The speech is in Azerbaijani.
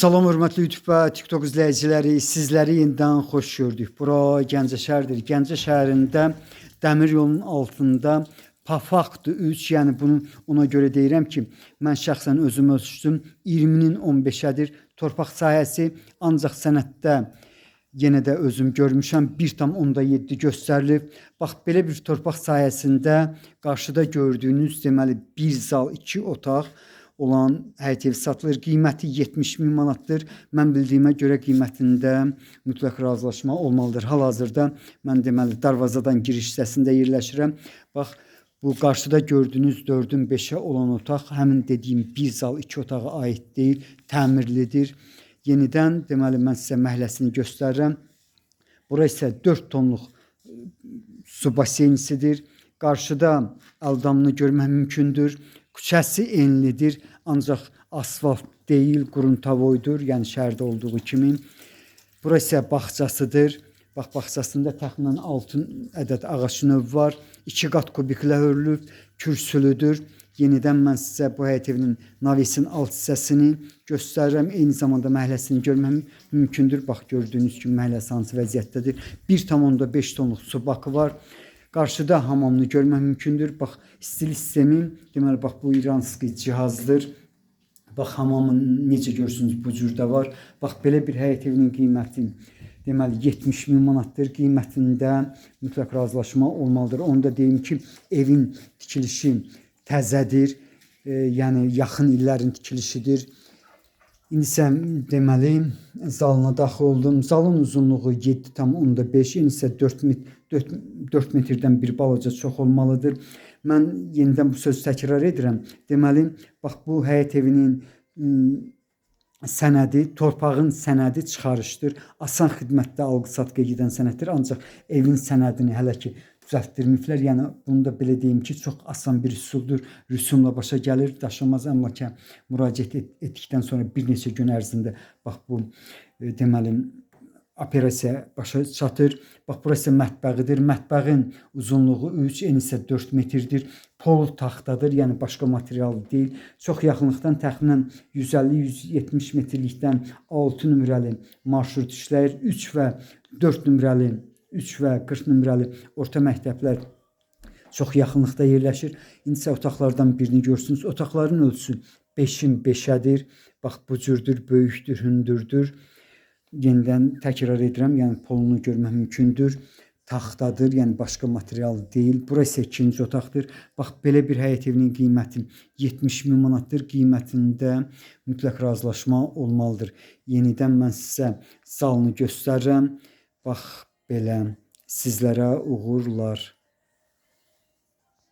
Salam hörmətli YouTube və TikTok izləyiciləri, sizləri yenidən xoş gördük. Bura Gəncə şəhəridir. Gəncə şəhərində dəmir yolunun altında Pafaqdır 3, yəni bunu ona görə deyirəm ki, mən şəxsən özüm ölçdüm 20-nin 15-ədir torpaq sahəsi, ancaq sənəddə yenə də özüm görmüşəm 1,7 göstərilib. Bax belə bir torpaq sahəsində qarşıda gördüyünüz deməli 1 zal 2 otaq olan həyət evi satılır. Qiyməti 70.000 manatdır. Mən bildiyimə görə qiymətində mütləq razılaşma olmalıdır. Hal-hazırda mən deməli darvazadan giriş hissəsində yerləşirəm. Bax bu qarşıda gördüyünüz 4-ün 5-ə olan otaq həmin dediyim 1 zal 2 otağa aid deyil, təmirlidir. Yenidən deməli mən sizə məhləsini göstərirəm. Bura isə 4 tonluq su baseynisidir. Qarşıda əldamını görmək mümkündür. Küçəsi enlidir, ancaq asfalt deyil, qruntavoydur, yəni şəhərdə olduğu kimi. Bura isə bağçasıdır. Bax, bağçasında təxminən 6 ədəd ağac növü var. 2 qat kubiklə hörülüb, kürsülüdür. Yenidən mən sizə bu həyət evinin navesin alt hissəsini göstərirəm. Eyni zamanda məhləsini görmək mümkündür. Bax, gördüyünüz kimi məhləsi hansı vəziyyətdədir. 1,5 tonluq su bakı var. Qarşıda hamamını görmək mümkündür. Bax, stil sistemi, deməli, bax, bu İranski cihazdır. Bax, hamamın necə görürsünüz bu cürdə var. Bax, belə bir həyət evinin qiyməti, deməli, 70.000 manatdır. Qiymətində mütləq razılaşma olmalıdır. Onu da deyim ki, evin tikilişi təzədir. Yəni, yaxın illərin tikilişidir. İndi isə deməli, zalına daxil oldum. Zalın uzunluğu 7,5, indi isə 4 metrdən bir balaca çox olmalıdır. Mən yenidən bu sözü təkrar edirəm. Deməli, bax bu həyət evinin sənədi, torpağın sənədi çıxarışdır. Asan xidmətdə alqı-satqıya gedən sənəddir. Ancaq evin sənədini hələ ki düzəltdirməyiblər. Yəni bunu da belə deyim ki, çox asan bir üsuldur. Rüsumla başa gəlir, daşınmaz əmlaka müraciət etdikdən sonra bir neçə gün ərzində bax bu deməli operasiya başa çatır. Bax, burası mətbəğidir. Mətbəğin uzunluğu 3, eni isə 4 metrdir. Pol taxtadır, yəni başqa material deyil. Çox yaxınlıqdan təxminən 150-170 metrlikdən 6 nömrəli marşrut işləyir. 3 və 4 nömrəli, 3 və 40 nömrəli orta məktəblər çox yaxınlıqda yerləşir. İndi isə otaqlardan birini görürsünüz. Otaqların ölçüsü 5-in 5-ədir. Bax, bu cürdür, böyükdür, hündürdür. Yenidən təkrar edirəm, yəni polunu görmək mümkündür. Taxtadır, yəni başqa material deyil. Burası isə ikinci otaqdır. Bax, belə bir həyət evinin qiyməti 70.000 manatdır. Qiymətində mütləq razılaşma olmalıdır. Yenidən mən sizə zalını göstərirəm. Bax, belə sizlərə uğurlar.